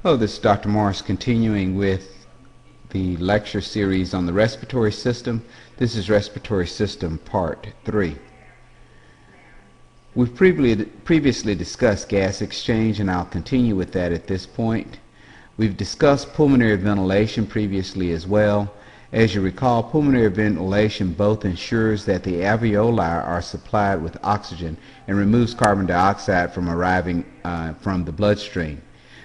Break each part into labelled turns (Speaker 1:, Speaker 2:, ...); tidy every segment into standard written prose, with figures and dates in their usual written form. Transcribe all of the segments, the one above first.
Speaker 1: Hello, this is Dr. Morris continuing with the lecture series on the respiratory system. This is Respiratory System Part 3. We've previously discussed gas exchange, and I'll continue with that at this point. We've discussed pulmonary ventilation previously as well. As you recall, pulmonary ventilation both ensures that the alveoli are supplied with oxygen and removes carbon dioxide from arriving from the bloodstream.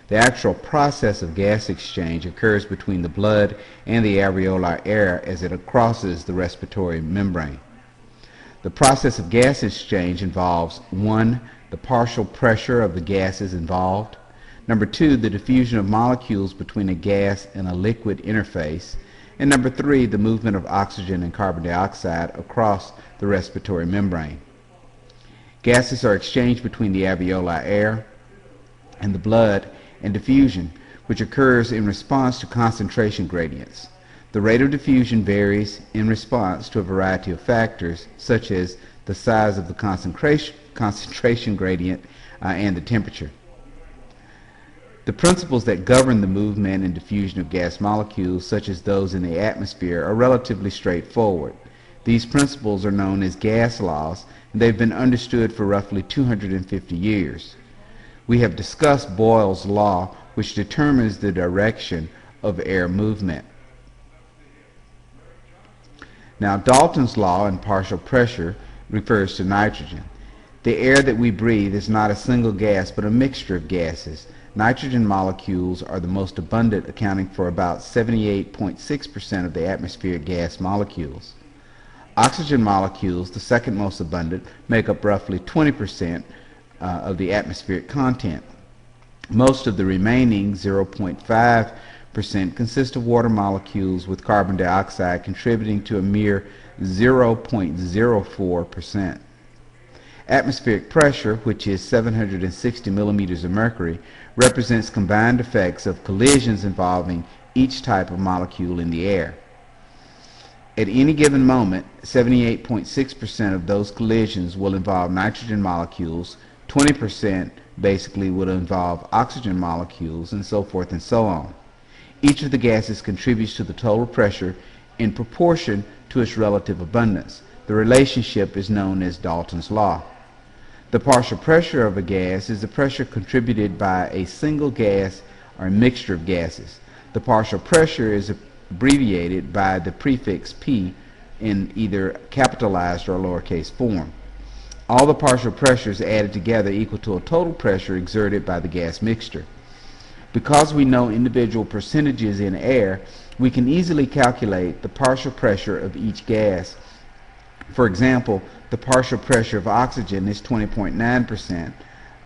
Speaker 1: The actual process of gas exchange occurs between the blood and the alveolar air as it crosses the respiratory membrane. The process of gas exchange involves 1. The partial pressure of the gases involved. 2. The diffusion of molecules between a gas and a liquid interface. And 3. The movement of oxygen and carbon dioxide across the respiratory membrane. Gases are exchanged between the alveolar air and the blood, and diffusion, which occurs in response to concentration gradients. The rate of diffusion varies in response to a variety of factors, such as the size of the concentration gradient and the temperature. The principles that govern the movement and diffusion of gas molecules, such as those in the atmosphere, are relatively straightforward. These principles are known as gas laws, and they've been understood for roughly 250 years. We have discussed Boyle's law, which determines the direction of air movement. Now, Dalton's law in partial pressure refers to nitrogen. The air that we breathe is not a single gas, but a mixture of gases. Nitrogen molecules are the most abundant, accounting for about 78.6% of the atmospheric gas molecules. Oxygen molecules, the second most abundant, make up roughly 20% of the atmospheric content. Most of the remaining 0.5% consist of water molecules, with carbon dioxide contributing to a mere 0.04%. Atmospheric pressure, which is 760 millimeters of mercury, represents combined effects of collisions involving each type of molecule in the air. At any given moment, 78.6% of those collisions will involve nitrogen molecules, 20% basically would involve oxygen molecules, and so forth and so on. Each of the gases contributes to the total pressure in proportion to its relative abundance. The relationship is known as Dalton's law. The partial pressure of a gas is the pressure contributed by a single gas or mixture of gases. The partial pressure is abbreviated by the prefix P in either capitalized or lowercase form. All the partial pressures added together equal to a total pressure exerted by the gas mixture. Because we know individual percentages in air, we can easily calculate the partial pressure of each gas. For example, the partial pressure of oxygen is 20.9%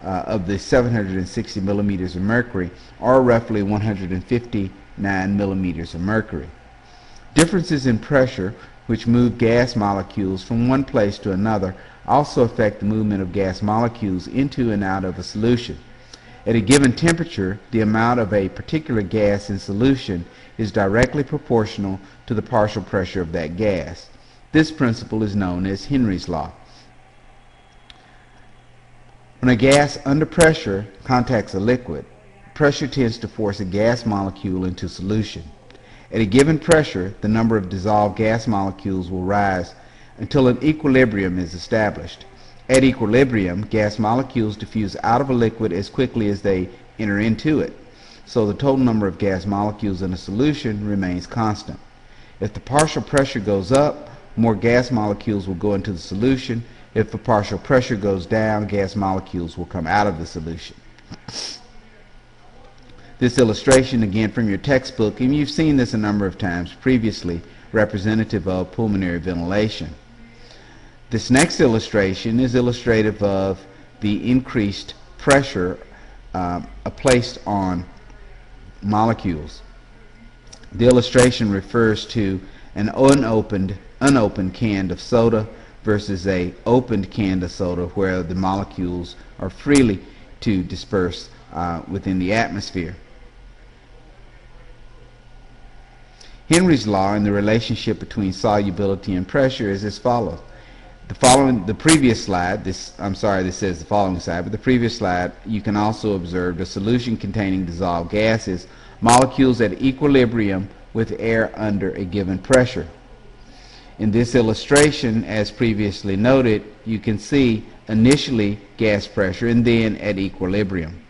Speaker 1: of the 760 millimeters of mercury, or roughly 159 millimeters of mercury. Differences in pressure, which move gas molecules from one place to another, also affect the movement of gas molecules into and out of a solution. At a given temperature, the amount of a particular gas in solution is directly proportional to the partial pressure of that gas. This principle is known as Henry's law. When a gas under pressure contacts a liquid, pressure tends to force a gas molecule into solution. At a given pressure, the number of dissolved gas molecules will rise until an equilibrium is established. At equilibrium, gas molecules diffuse out of a liquid as quickly as they enter into it, so the total number of gas molecules in a solution remains constant. If the partial pressure goes up, more gas molecules will go into the solution. If the partial pressure goes down, gas molecules will come out of the solution. This illustration, again from your textbook, and you've seen this a number of times previously, representative of pulmonary ventilation. This next illustration is illustrative of the increased pressure placed on molecules. The illustration refers to an unopened can of soda versus a opened can of soda, where the molecules are freely to disperse within the atmosphere. Henry's law and the relationship between solubility and pressure is as follows. The previous slide, this says the following slide, but the previous slide, you can also observe the solution containing dissolved gases, molecules at equilibrium with air under a given pressure. In this illustration, as previously noted, you can see initially gas pressure and then at equilibrium.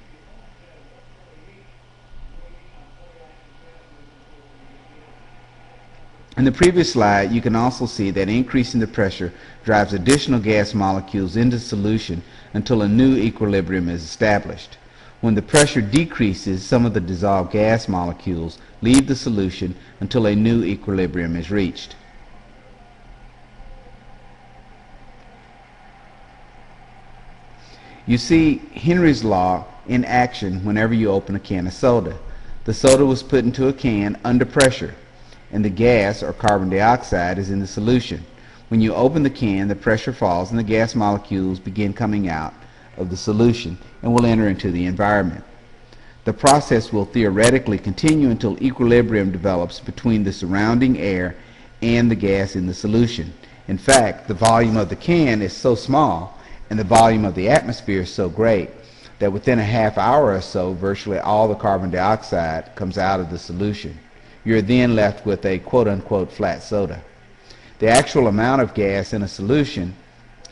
Speaker 1: In the previous slide, you can also see that increasing the pressure drives additional gas molecules into solution until a new equilibrium is established. When the pressure decreases, some of the dissolved gas molecules leave the solution until a new equilibrium is reached. You see Henry's law in action whenever you open a can of soda. The soda was put into a can under pressure, and the gas, or carbon dioxide, is in the solution. When you open the can, the pressure falls and the gas molecules begin coming out of the solution and will enter into the environment. The process will theoretically continue until equilibrium develops between the surrounding air and the gas in the solution. In fact, the volume of the can is so small and the volume of the atmosphere is so great that within a half hour or so, virtually all the carbon dioxide comes out of the solution. You're then left with a quote-unquote flat soda. The actual amount of gas in a solution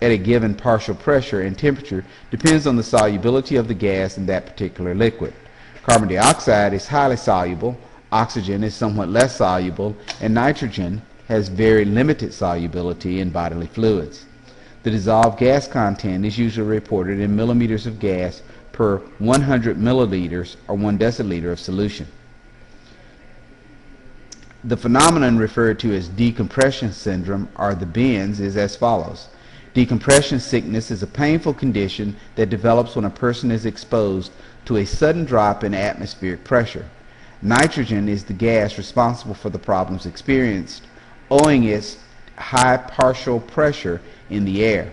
Speaker 1: at a given partial pressure and temperature depends on the solubility of the gas in that particular liquid. Carbon dioxide is highly soluble, oxygen is somewhat less soluble, and nitrogen has very limited solubility in bodily fluids. The dissolved gas content is usually reported in millimeters of gas per 100 milliliters or 1 deciliter of solution. The phenomenon referred to as decompression syndrome, or the bends, is as follows. Decompression sickness is a painful condition that develops when a person is exposed to a sudden drop in atmospheric pressure. Nitrogen is the gas responsible for the problems experienced, owing its high partial pressure in the air.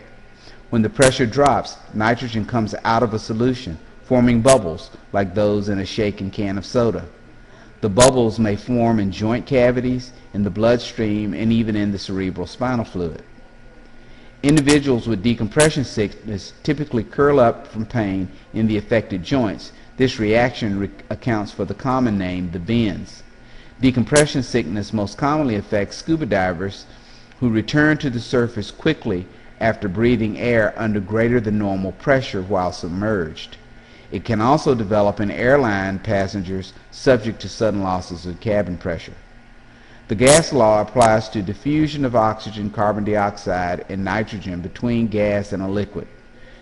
Speaker 1: When the pressure drops, nitrogen comes out of a solution, forming bubbles like those in a shaken can of soda. The bubbles may form in joint cavities, in the bloodstream, and even in the cerebral spinal fluid. Individuals with decompression sickness typically curl up from pain in the affected joints. This reaction accounts for the common name, the bends. Decompression sickness most commonly affects scuba divers who return to the surface quickly after breathing air under greater than normal pressure while submerged. It can also develop in airline passengers subject to sudden losses of cabin pressure. The gas law applies to diffusion of oxygen, carbon dioxide, and nitrogen between gas and a liquid.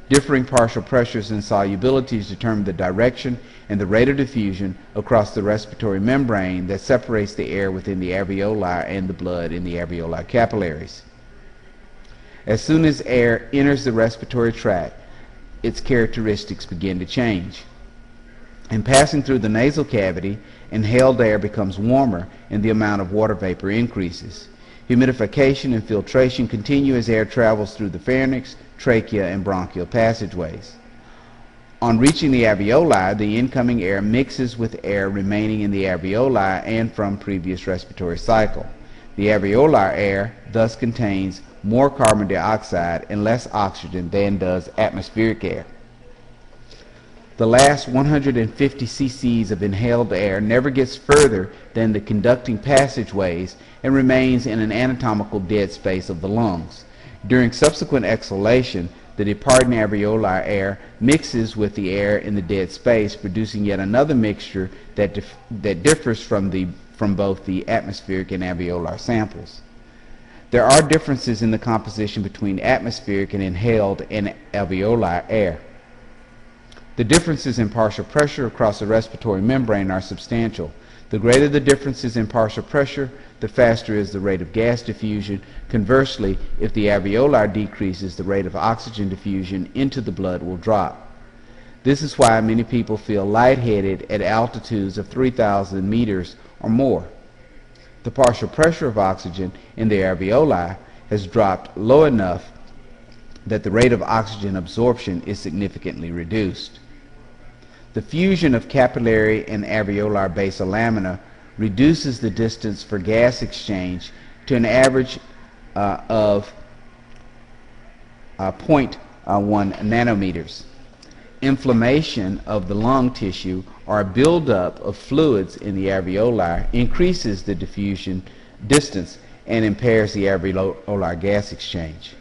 Speaker 1: Differing partial pressures and solubilities determine the direction and the rate of diffusion across the respiratory membrane that separates the air within the alveoli and the blood in the alveolar capillaries. As soon as air enters the respiratory tract, its characteristics begin to change. In passing through the nasal cavity, inhaled air becomes warmer and the amount of water vapor increases. Humidification and filtration continue as air travels through the pharynx, trachea, and bronchial passageways. On reaching the alveoli, the incoming air mixes with air remaining in the alveoli and from previous respiratory cycle. The alveolar air thus contains more carbon dioxide and less oxygen than does atmospheric air. The last 150 cc's of inhaled air never gets further than the conducting passageways and remains in an anatomical dead space of the lungs. During subsequent exhalation, the departing alveolar air mixes with the air in the dead space, producing yet another mixture that differs from both the atmospheric and alveolar samples. There are differences in the composition between atmospheric and inhaled and alveolar air. The differences in partial pressure across the respiratory membrane are substantial. The greater the differences in partial pressure, the faster is the rate of gas diffusion. Conversely, if the alveolar decreases, the rate of oxygen diffusion into the blood will drop. This is why many people feel lightheaded at altitudes of 3,000 meters or more. The partial pressure of oxygen in the alveoli has dropped low enough that the rate of oxygen absorption is significantly reduced. The fusion of capillary and alveolar basal lamina reduces the distance for gas exchange to an average of 0.1 nanometers. Inflammation of the lung tissue or buildup of fluids in the alveoli increases the diffusion distance and impairs the alveolar gas exchange.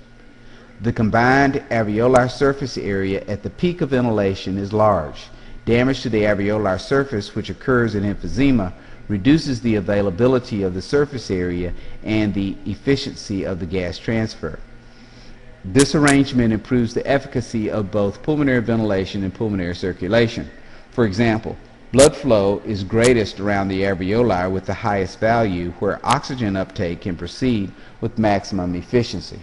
Speaker 1: The combined alveolar surface area at the peak of inhalation is large. Damage to the alveolar surface, which occurs in emphysema, reduces the availability of the surface area and the efficiency of the gas transfer. This arrangement improves the efficacy of both pulmonary ventilation and pulmonary circulation. For example, blood flow is greatest around the alveoli with the highest value, where oxygen uptake can proceed with maximum efficiency.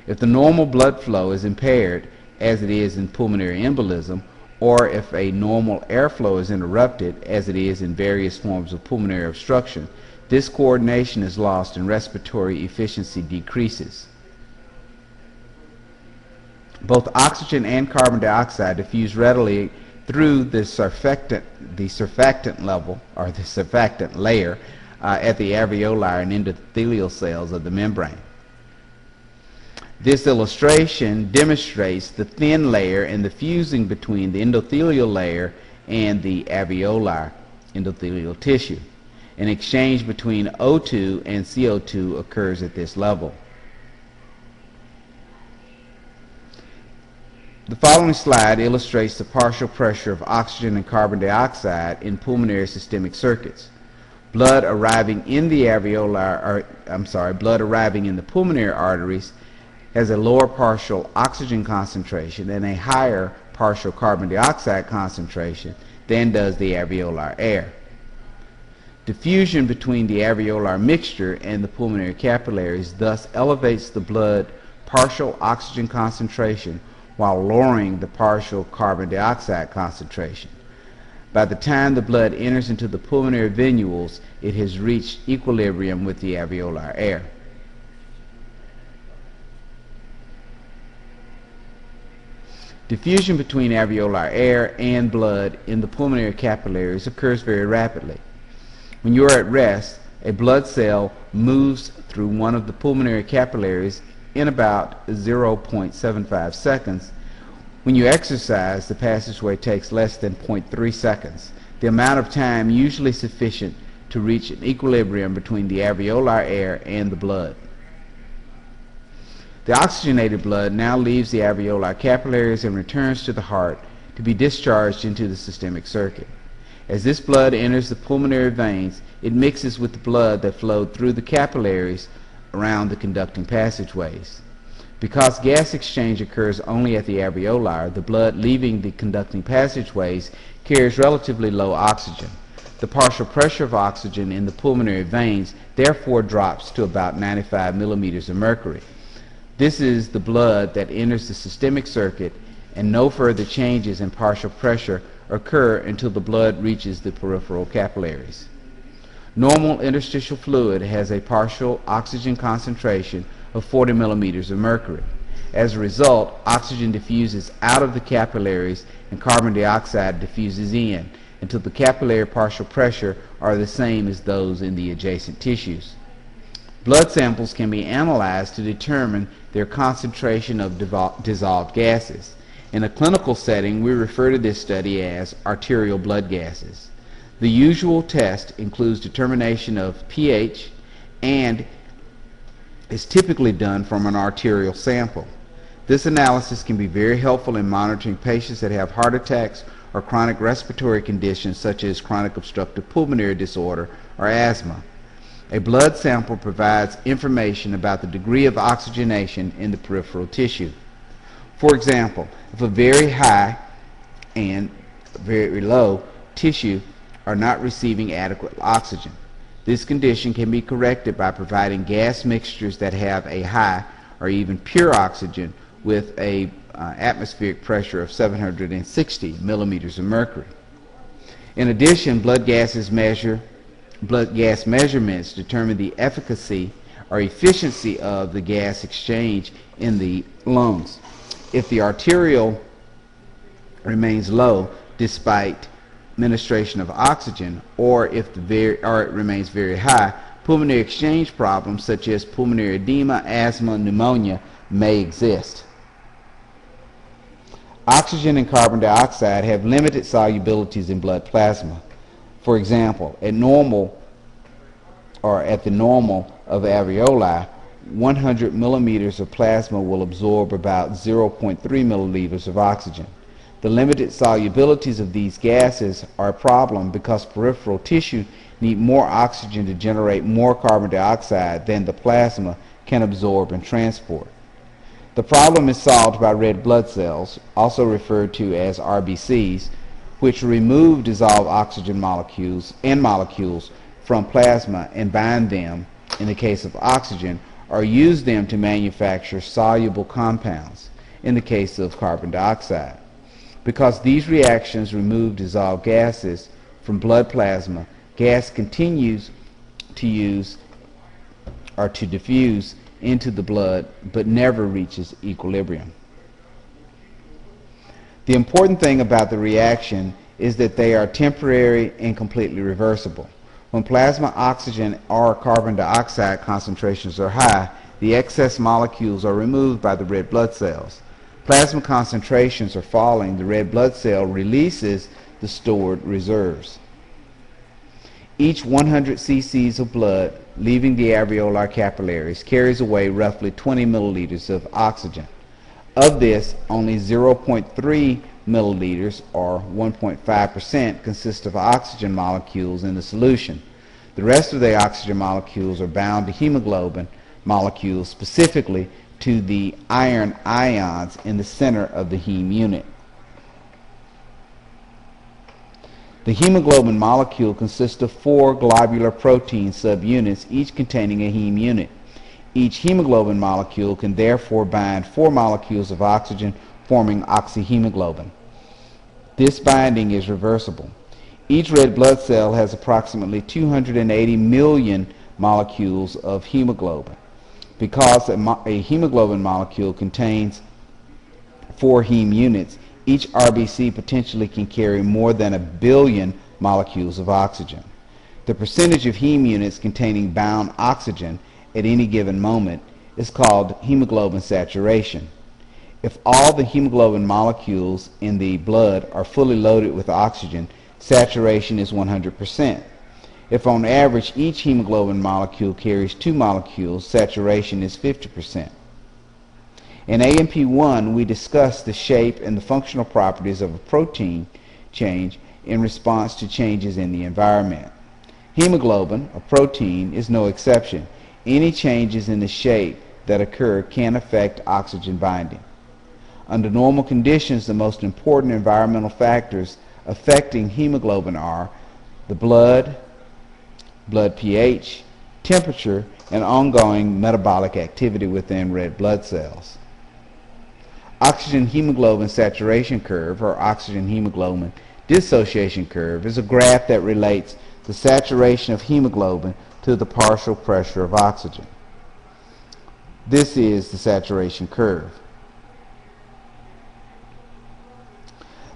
Speaker 1: If the normal blood flow is impaired, as it is in pulmonary embolism, or if a normal airflow is interrupted, as it is in various forms of pulmonary obstruction, this coordination is lost and respiratory efficiency decreases. Both oxygen and carbon dioxide diffuse readily through the surfactant level, or the surfactant layer, at the alveolar and endothelial cells of the membrane. This illustration demonstrates the thin layer and the fusing between the endothelial layer and the alveolar endothelial tissue. An exchange between O2 and CO2 occurs at this level. The following slide illustrates the partial pressure of oxygen and carbon dioxide in pulmonary systemic circuits. Blood arriving in the pulmonary arteries has a lower partial oxygen concentration and a higher partial carbon dioxide concentration than does the alveolar air. Diffusion between the alveolar mixture and the pulmonary capillaries thus elevates the blood partial oxygen concentration while lowering the partial carbon dioxide concentration. By the time the blood enters into the pulmonary venules, it has reached equilibrium with the alveolar air. Diffusion between alveolar air and blood in the pulmonary capillaries occurs very rapidly. When you are at rest, a blood cell moves through one of the pulmonary capillaries in about 0.75 seconds. When you exercise, the passageway takes less than 0.3 seconds, the amount of time usually sufficient to reach an equilibrium between the alveolar air and the blood. The oxygenated blood now leaves the alveolar capillaries and returns to the heart to be discharged into the systemic circuit. As this blood enters the pulmonary veins, it mixes with the blood that flowed through the capillaries around the conducting passageways. Because gas exchange occurs only at the alveolar, the blood leaving the conducting passageways carries relatively low oxygen. The partial pressure of oxygen in the pulmonary veins therefore drops to about 95 millimeters of mercury. This is the blood that enters the systemic circuit, and no further changes in partial pressure occur until the blood reaches the peripheral capillaries. Normal interstitial fluid has a partial oxygen concentration of 40 millimeters of mercury. As a result, oxygen diffuses out of the capillaries and carbon dioxide diffuses in until the capillary partial pressure are the same as those in the adjacent tissues. Blood samples can be analyzed to determine their concentration of dissolved gases. In a clinical setting, we refer to this study as arterial blood gases. The usual test includes determination of pH and is typically done from an arterial sample. This analysis can be very helpful in monitoring patients that have heart attacks or chronic respiratory conditions such as chronic obstructive pulmonary disorder or asthma. A blood sample provides information about the degree of oxygenation in the peripheral tissue. For example, if a very high and very low tissue are not receiving adequate oxygen, this condition can be corrected by providing gas mixtures that have a high or even pure oxygen with a atmospheric pressure of 760 millimeters of mercury. In addition, blood gas measurements determine the efficacy or efficiency of the gas exchange in the lungs. If the arterial remains low despite administration of oxygen, or if it remains very high, pulmonary exchange problems such as pulmonary edema, asthma, pneumonia may exist. Oxygen and carbon dioxide have limited solubilities in blood plasma. For example, at the normal of alveoli, 100 millimeters of plasma will absorb about 0.3 milliliters of oxygen. The limited solubilities of these gases are a problem because peripheral tissue need more oxygen to generate more carbon dioxide than the plasma can absorb and transport. The problem is solved by red blood cells, also referred to as RBCs, which remove dissolved oxygen molecules from plasma and bind them, in the case of oxygen, or use them to manufacture soluble compounds, in the case of carbon dioxide. Because these reactions remove dissolved gases from blood plasma, gas continues to diffuse into the blood but never reaches equilibrium. The important thing about the reaction is that they are temporary and completely reversible. When plasma oxygen or carbon dioxide concentrations are high, the excess molecules are removed by the red blood cells. Plasma concentrations are falling, the red blood cell releases the stored reserves. Each 100 cc's of blood leaving the alveolar capillaries carries away roughly 20 milliliters of oxygen. Of this, only 0.3 milliliters, or 1.5%, consist of oxygen molecules in the solution. The rest of the oxygen molecules are bound to hemoglobin molecules, specifically to the iron ions in the center of the heme unit. The hemoglobin molecule consists of 4 globular protein subunits, each containing a heme unit. Each hemoglobin molecule can therefore bind 4 molecules of oxygen, forming oxyhemoglobin. This binding is reversible. Each red blood cell has approximately 280 million molecules of hemoglobin. Because a hemoglobin molecule contains 4 heme units, each RBC potentially can carry more than 1 billion molecules of oxygen. The percentage of heme units containing bound oxygen at any given moment is called hemoglobin saturation. If all the hemoglobin molecules in the blood are fully loaded with oxygen, saturation is 100%. If on average each hemoglobin molecule carries 2 molecules, saturation is 50%. In AMP1, we discussed the shape and the functional properties of a protein change in response to changes in the environment. Hemoglobin, a protein, is no exception. Any changes in the shape that occur can affect oxygen binding. Under normal conditions, the most important environmental factors affecting hemoglobin are the blood pH, temperature, and ongoing metabolic activity within red blood cells. Oxygen hemoglobin saturation curve, or oxygen hemoglobin dissociation curve, is a graph that relates the saturation of hemoglobin to the partial pressure of oxygen. This is the saturation curve.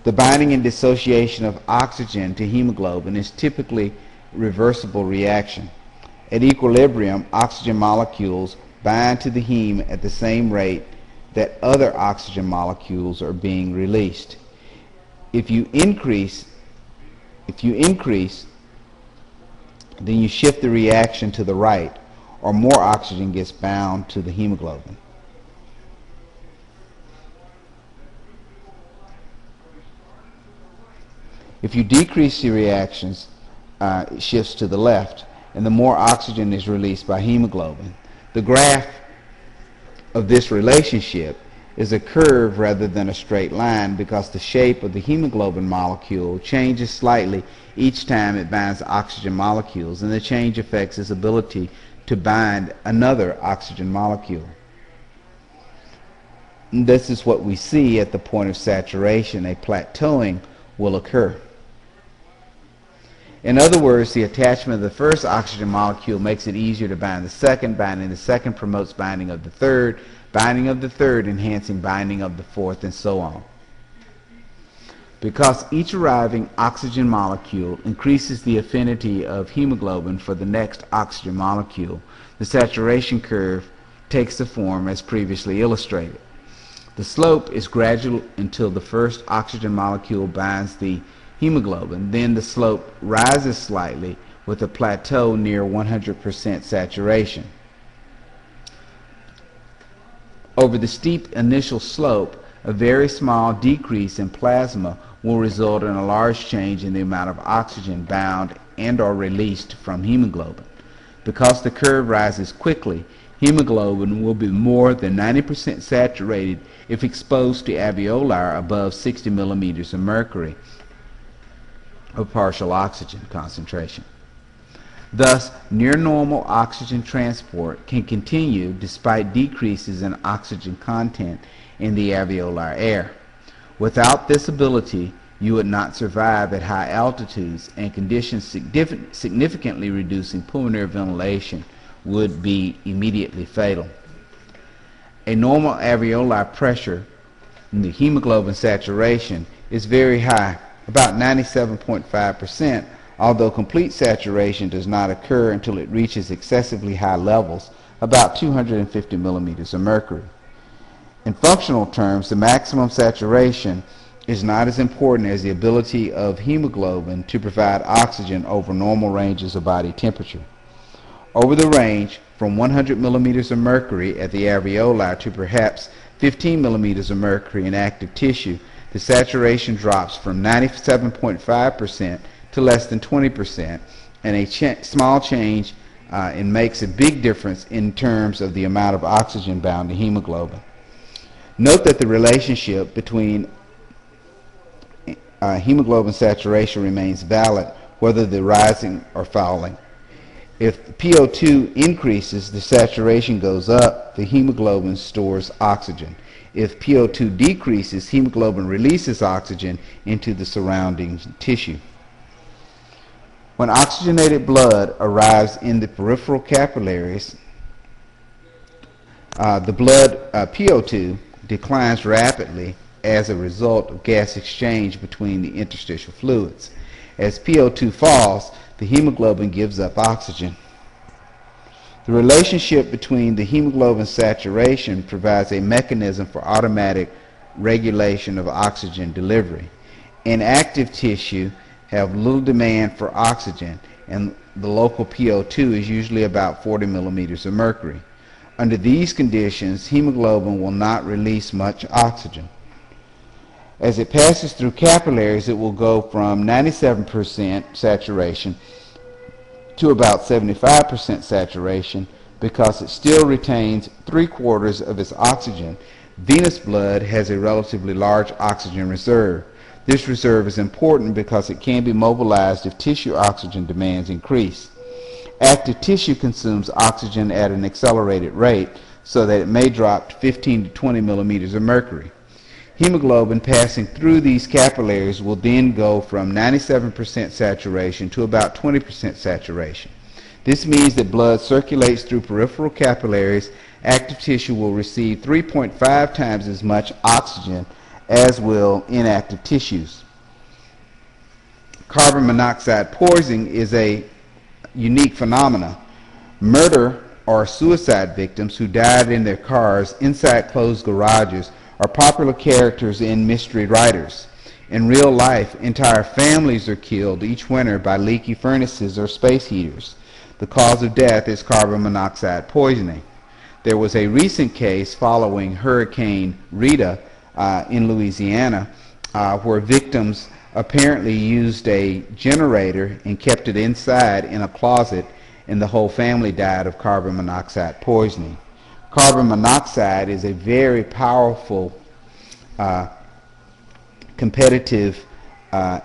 Speaker 1: The binding and dissociation of oxygen to hemoglobin is typically reversible reaction. At equilibrium, oxygen molecules bind to the heme at the same rate that other oxygen molecules are being released. If you increase, then you shift the reaction to the right, or more oxygen gets bound to the hemoglobin. If you decrease the reactions, it shifts to the left, and the more oxygen is released by hemoglobin. The graph of this relationship is a curve rather than a straight line because the shape of the hemoglobin molecule changes slightly each time it binds oxygen molecules, and the change affects its ability to bind another oxygen molecule. And this is what we see at the point of saturation. A plateauing will occur. In other words, the attachment of the first oxygen molecule makes it easier to bind the second. Binding the second promotes binding of the third. Binding of the third enhancing binding of the fourth, and so on. Because each arriving oxygen molecule increases the affinity of hemoglobin for the next oxygen molecule, the saturation curve takes the form as previously illustrated. The slope is gradual until the first oxygen molecule binds the hemoglobin. Then the slope rises slightly with a plateau near 100% saturation. Over the steep initial slope, a very small decrease in plasma will result in a large change in the amount of oxygen bound and or released from hemoglobin. Because the curve rises quickly, hemoglobin will be more than 90% saturated if exposed to alveoli above 60 millimeters of mercury of partial oxygen concentration. Thus, near normal oxygen transport can continue despite decreases in oxygen content in the alveolar air. Without this ability, you would not survive at high altitudes, and conditions significantly reducing pulmonary ventilation would be immediately fatal. A normal alveolar pressure in the hemoglobin saturation is very high, about 97.5%, although complete saturation does not occur until it reaches excessively high levels, about 250 millimeters of mercury. In functional terms, the maximum saturation is not as important as the ability of hemoglobin to provide oxygen over normal ranges of body temperature. Over the range from 100 millimeters of mercury at the alveoli to perhaps 15 millimeters of mercury in active tissue, the saturation drops from 97.5% to less than 20%, and a small change makes a big difference in terms of the amount of oxygen bound to hemoglobin. Note that the relationship between hemoglobin saturation remains valid whether they're rising or falling. If PO2 increases, the saturation goes up, the hemoglobin stores oxygen. If PO2 decreases, hemoglobin releases oxygen into the surrounding tissue. When oxygenated blood arrives in the peripheral capillaries, the blood PO2 declines rapidly as a result of gas exchange between the interstitial fluids. As PO2 falls, the hemoglobin gives up oxygen. The relationship between the hemoglobin saturation provides a mechanism for automatic regulation of oxygen delivery. Inactive tissue have little demand for oxygen, and the local PO2 is usually about 40 millimeters of mercury. Under these conditions, hemoglobin will not release much oxygen. As it passes through capillaries, it will go from 97% saturation to about 75% saturation because it still retains 3/4 of its oxygen. Venous blood has a relatively large oxygen reserve. This reserve is important because it can be mobilized if tissue oxygen demands increase. Active tissue consumes oxygen at an accelerated rate so that it may drop to 15 to 20 millimeters of mercury. Hemoglobin passing through these capillaries will then go from 97% saturation to about 20% saturation. This means that blood circulates through peripheral capillaries. Active tissue will receive 3.5 times as much oxygen as will inactive tissues. Carbon monoxide poisoning is a unique phenomenon. Murder or suicide victims who died in their cars inside closed garages are popular characters in mystery writers. In real life, entire families are killed each winter by leaky furnaces or space heaters. The cause of death is carbon monoxide poisoning. There was a recent case following Hurricane Rita in Louisiana where victims apparently used a generator and kept it inside in a closet, and the whole family died of carbon monoxide poisoning. Carbon monoxide is a very powerful competitive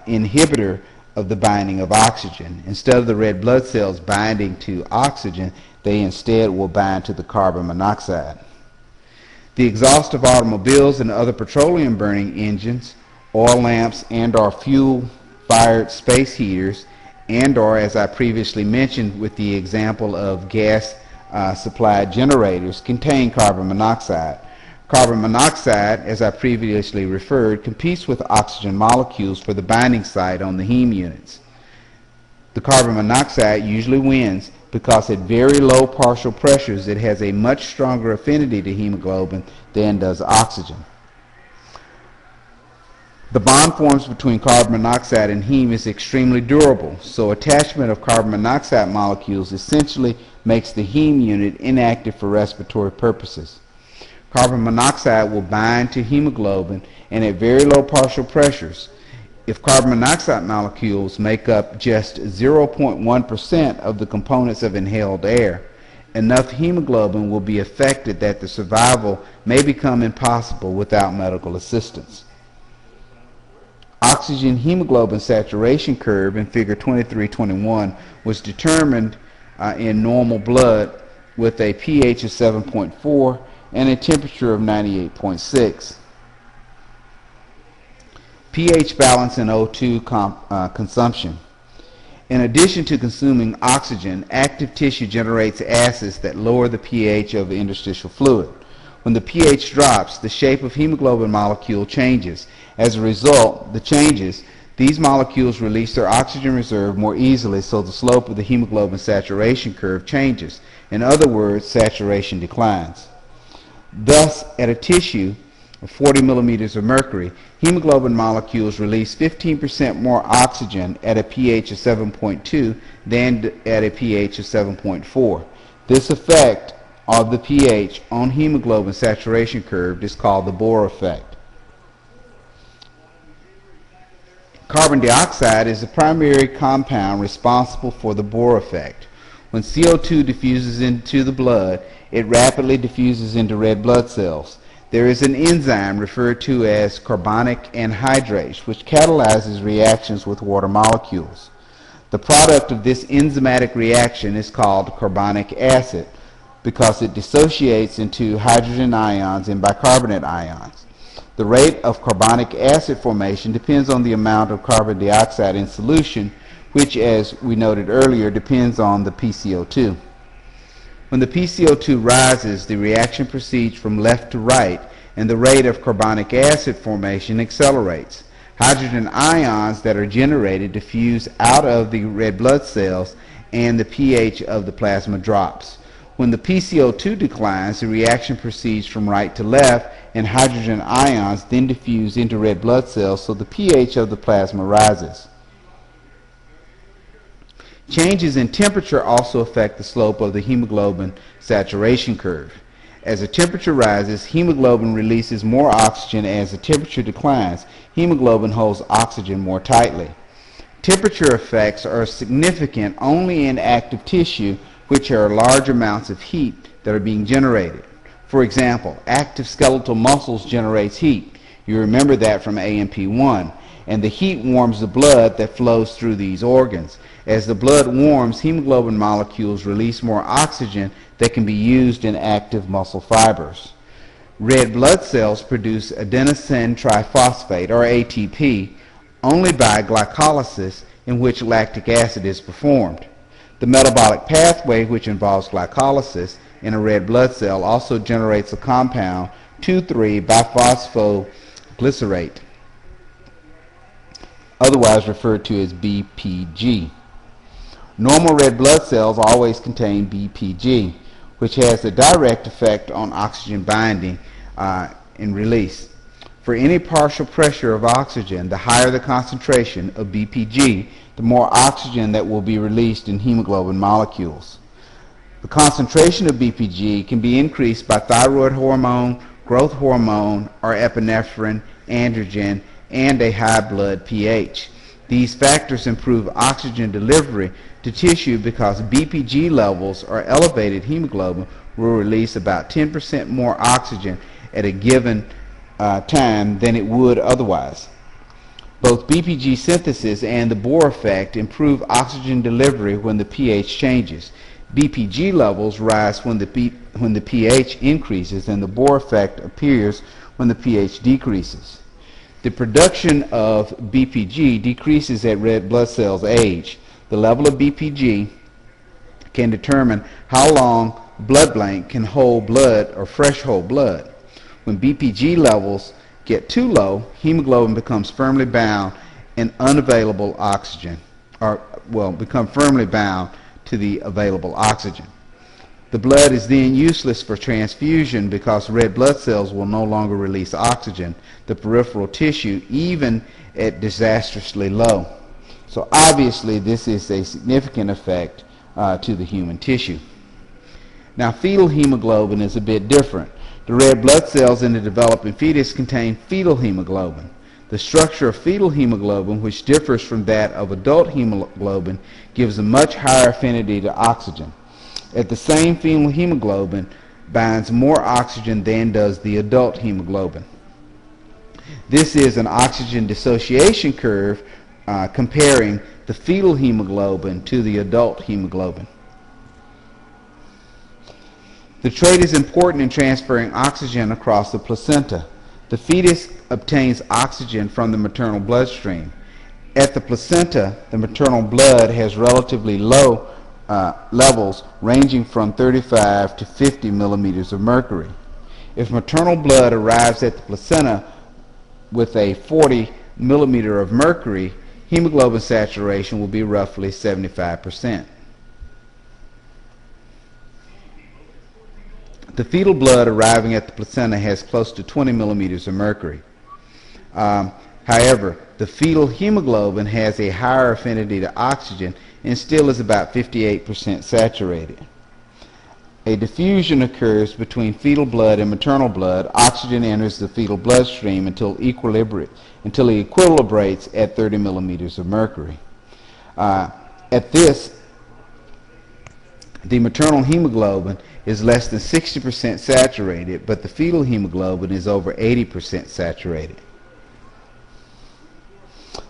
Speaker 1: inhibitor of the binding of oxygen. Instead of the red blood cells binding to oxygen, they instead will bind to the carbon monoxide. The exhaust of automobiles and other petroleum burning engines, oil lamps and or fuel-fired space heaters, and or, as I previously mentioned with the example of gas supplied generators, contain carbon monoxide. Carbon monoxide, as I previously referred, competes with oxygen molecules for the binding site on the heme units. The carbon monoxide usually wins because at very low partial pressures it has a much stronger affinity to hemoglobin than does oxygen. The bond forms between carbon monoxide and heme is extremely durable, so attachment of carbon monoxide molecules essentially makes the heme unit inactive for respiratory purposes. Carbon monoxide will bind to hemoglobin, and at very low partial pressures, if carbon monoxide molecules make up just 0.1% of the components of inhaled air, enough hemoglobin will be affected that the survival may become impossible without medical assistance. Oxygen hemoglobin saturation curve in figure 2321 was determined in normal blood with a pH of 7.4 and a temperature of 98.6. pH balance and O2 consumption. In addition to consuming oxygen, active tissue generates acids that lower the pH of the interstitial fluid. When the pH drops, the shape of hemoglobin molecule changes. As a result, these molecules release their oxygen reserve more easily, so the slope of the hemoglobin saturation curve changes. In other words, saturation declines. Thus, at a tissue of 40 millimeters of mercury, hemoglobin molecules release 15% more oxygen at a pH of 7.2 than at a pH of 7.4. This effect of the pH on hemoglobin saturation curve is called the Bohr effect. Carbon dioxide is the primary compound responsible for the Bohr effect. When CO2 diffuses into the blood, it rapidly diffuses into red blood cells. There is an enzyme referred to as carbonic anhydrase, which catalyzes reactions with water molecules. The product of this enzymatic reaction is called carbonic acid because it dissociates into hydrogen ions and bicarbonate ions. The rate of carbonic acid formation depends on the amount of carbon dioxide in solution, which, as we noted earlier, depends on the PCO2. When the PCO2 rises, the reaction proceeds from left to right, and the rate of carbonic acid formation accelerates. Hydrogen ions that are generated diffuse out of the red blood cells, and the pH of the plasma drops. When the PCO2 declines, the reaction proceeds from right to left, and hydrogen ions then diffuse into red blood cells, so the pH of the plasma rises. Changes in temperature also affect the slope of the hemoglobin saturation curve. As the temperature rises, hemoglobin releases more oxygen. As the temperature declines, hemoglobin holds oxygen more tightly. Temperature effects are significant only in active tissue, which are large amounts of heat that are being generated. For example, active skeletal muscles generates heat. You remember that from AMP1. And the heat warms the blood that flows through these organs. As the blood warms, hemoglobin molecules release more oxygen that can be used in active muscle fibers. Red blood cells produce adenosine triphosphate, or ATP, only by glycolysis, in which lactic acid is performed. The metabolic pathway, which involves glycolysis in a red blood cell, also generates a compound 2,3-biphosphoglycerate, otherwise referred to as BPG. Normal red blood cells always contain BPG, which has a direct effect on oxygen binding and release. For any partial pressure of oxygen, the higher the concentration of BPG, the more oxygen that will be released in hemoglobin molecules. The concentration of BPG can be increased by thyroid hormone, growth hormone, or epinephrine, androgen, and a high blood pH. These factors improve oxygen delivery to tissue because BPG levels or elevated hemoglobin will release about 10% more oxygen at a given time than it would otherwise. Both BPG synthesis and the Bohr effect improve oxygen delivery when the pH changes. BPG levels rise when the pH increases, and the Bohr effect appears when the pH decreases. The production of BPG decreases as red blood cells age. The level of BPG can determine how long blood blank can hold blood or fresh whole blood. When BPG levels get too low, hemoglobin becomes firmly bound and unavailable oxygen, become firmly bound to the available oxygen. The blood is then useless for transfusion because red blood cells will no longer release oxygen to peripheral tissue even at disastrously low. So obviously this is a significant effect to the human tissue. Now fetal hemoglobin is a bit different. The red blood cells in the developing fetus contain fetal hemoglobin. The structure of fetal hemoglobin, which differs from that of adult hemoglobin, gives a much higher affinity to oxygen. At the same, fetal hemoglobin binds more oxygen than does the adult hemoglobin. This is an oxygen dissociation curve comparing the fetal hemoglobin to the adult hemoglobin. The trait is important in transferring oxygen across the placenta. The fetus obtains oxygen from the maternal bloodstream. At the placenta, the maternal blood has relatively low levels ranging from 35 to 50 millimeters of mercury. If maternal blood arrives at the placenta with a 40 millimeter of mercury, hemoglobin saturation will be roughly 75%. The fetal blood arriving at the placenta has close to 20 millimeters of mercury. However, the fetal hemoglobin has a higher affinity to oxygen and still is about 58% saturated. A diffusion occurs between fetal blood and maternal blood. Oxygen enters the fetal bloodstream until it equilibrates at 30 millimeters of mercury. At this, the maternal hemoglobin is less than 60% saturated, but the fetal hemoglobin is over 80% saturated.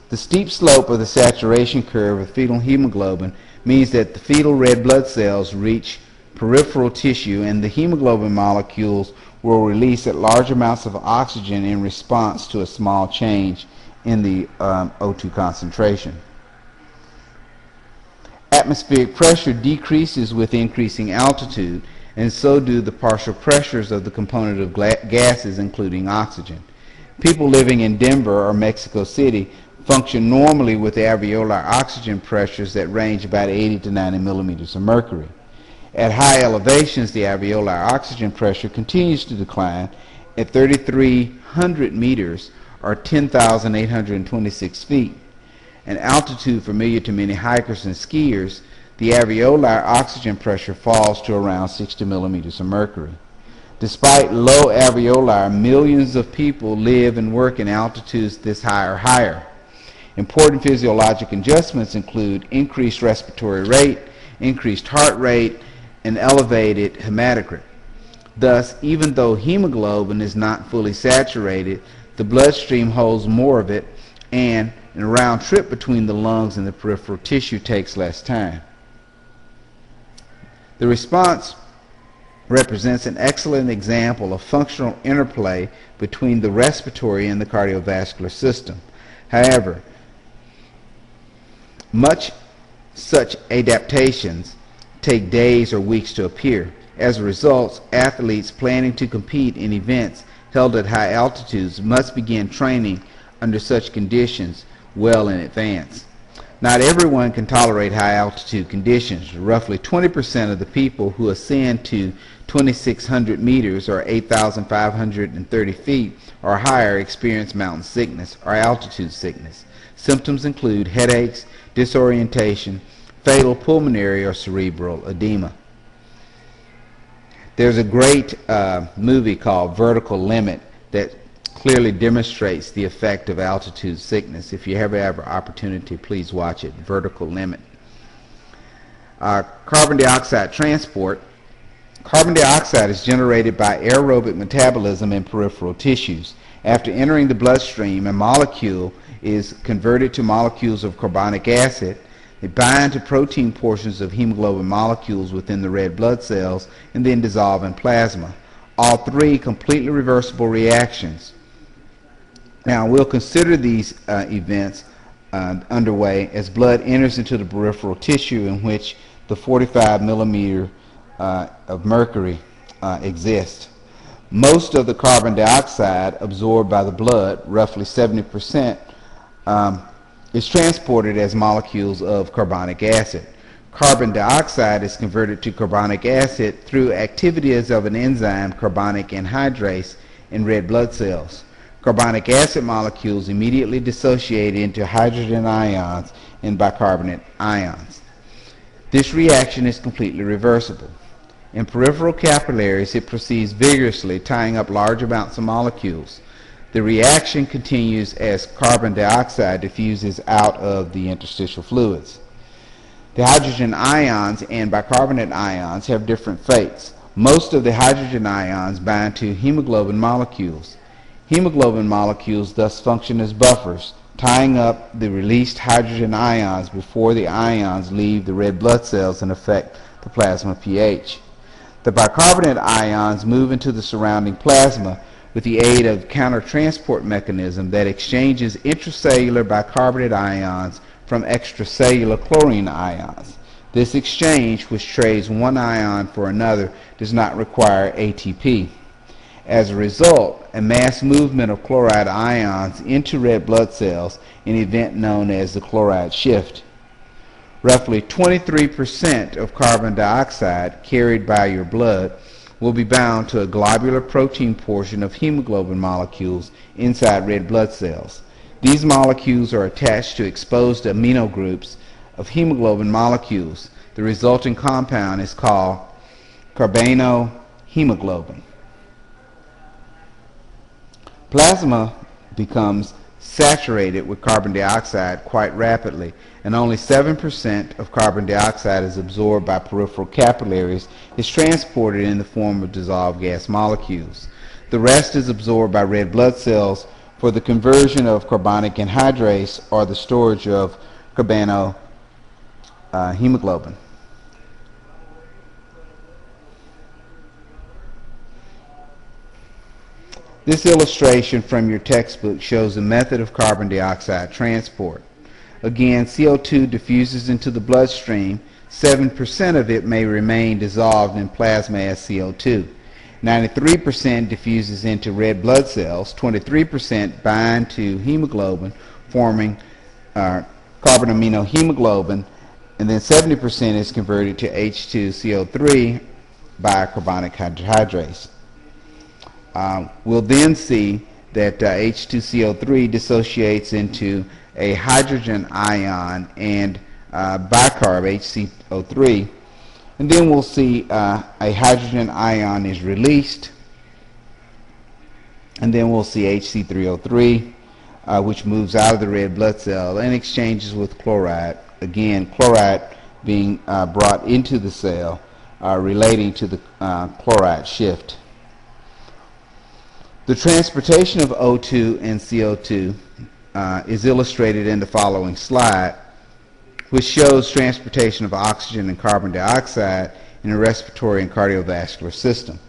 Speaker 1: The steep slope of the saturation curve of fetal hemoglobin means that the fetal red blood cells reach peripheral tissue and the hemoglobin molecules will release at large amounts of oxygen in response to a small change in the O2 concentration. Atmospheric pressure decreases with increasing altitude, and so do the partial pressures of the component of gases, including oxygen. People living in Denver or Mexico City function normally with alveolar oxygen pressures that range about 80 to 90 millimeters of mercury. At high elevations, the alveolar oxygen pressure continues to decline. At 3,300 meters, or 10,826 feet, an altitude familiar to many hikers and skiers, the alveolar oxygen pressure falls to around 60 millimeters of mercury. Despite low alveolar, millions of people live and work in altitudes this high or higher. Important physiologic adjustments include increased respiratory rate, increased heart rate, and elevated hematocrit. Thus, even though hemoglobin is not fully saturated, the bloodstream holds more of it, and a round trip between the lungs and the peripheral tissue takes less time. The response represents an excellent example of functional interplay between the respiratory and the cardiovascular system. However, much such adaptations take days or weeks to appear. As a result, athletes planning to compete in events held at high altitudes must begin training under such conditions well in advance. Not everyone can tolerate high altitude conditions. Roughly 20% of the people who ascend to 2,600 meters or 8,530 feet or higher experience mountain sickness or altitude sickness. Symptoms include headaches, disorientation, fatal pulmonary or cerebral edema. There's a great movie called Vertical Limit that clearly demonstrates the effect of altitude sickness. If you ever have an opportunity, please watch it. Vertical Limit. Carbon dioxide transport. Carbon dioxide is generated by aerobic metabolism in peripheral tissues. After entering the bloodstream, a molecule is converted to molecules of carbonic acid. They bind to protein portions of hemoglobin molecules within the red blood cells and then dissolve in plasma. All three completely reversible reactions. Now we'll consider these events underway as blood enters into the peripheral tissue in which the 45 millimeter of mercury exists. Most of the carbon dioxide absorbed by the blood, roughly 70%, is transported as molecules of carbonic acid. Carbon dioxide is converted to carbonic acid through activities of an enzyme, carbonic anhydrase, in red blood cells. Carbonic acid molecules immediately dissociate into hydrogen ions and bicarbonate ions. This reaction is completely reversible. In peripheral capillaries, it proceeds vigorously, tying up large amounts of molecules. The reaction continues as carbon dioxide diffuses out of the interstitial fluids. The hydrogen ions and bicarbonate ions have different fates. Most of the hydrogen ions bind to hemoglobin molecules. Hemoglobin molecules thus function as buffers, tying up the released hydrogen ions before the ions leave the red blood cells and affect the plasma pH. The bicarbonate ions move into the surrounding plasma with the aid of a countertransport mechanism that exchanges intracellular bicarbonate ions from extracellular chlorine ions. This exchange, which trades one ion for another, does not require ATP. As a result, a mass movement of chloride ions into red blood cells, an event known as the chloride shift. Roughly 23% of carbon dioxide carried by your blood will be bound to a globular protein portion of hemoglobin molecules inside red blood cells. These molecules are attached to exposed amino groups of hemoglobin molecules. The resulting compound is called carbanohemoglobin. Plasma becomes saturated with carbon dioxide quite rapidly, and only 7% of carbon dioxide is absorbed by peripheral capillaries, is transported in the form of dissolved gas molecules. The rest is absorbed by red blood cells for the conversion of carbonic anhydrase or the storage of carbanohemoglobin. This illustration from your textbook shows the method of carbon dioxide transport. Again, CO2 diffuses into the bloodstream. 7% of it may remain dissolved in plasma as CO2. 93% diffuses into red blood cells. 23% bind to hemoglobin, forming carbaminohemoglobin, and then 70% is converted to H2CO3 by carbonic anhydrase. We'll then see that H2CO3 dissociates into a hydrogen ion and bicarb, HCO3, and then we'll see a hydrogen ion is released, and then we'll see HC3O3, which moves out of the red blood cell and exchanges with chloride. Again, chloride being brought into the cell, relating to the chloride shift. The transportation of O2 and CO2 is illustrated in the following slide, which shows transportation of oxygen and carbon dioxide in the respiratory and cardiovascular system.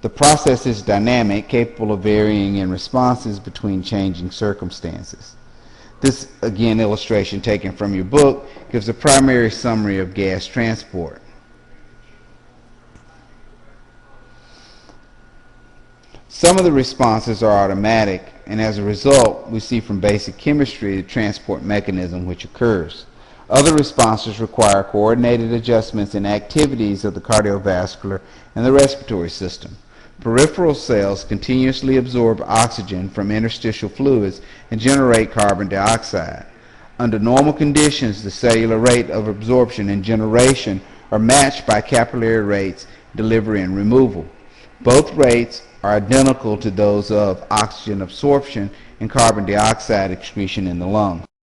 Speaker 1: The process is dynamic, capable of varying in responses between changing circumstances. This, again, illustration taken from your book, gives a primary summary of gas transport. Some of the responses are automatic, and as a result, we see from basic chemistry the transport mechanism which occurs. Other responses require coordinated adjustments in activities of the cardiovascular and the respiratory system. Peripheral cells continuously absorb oxygen from interstitial fluids and generate carbon dioxide. Under normal conditions, the cellular rate of absorption and generation are matched by capillary rates, delivery and removal. Both rates are identical to those of oxygen absorption and carbon dioxide excretion in the lung.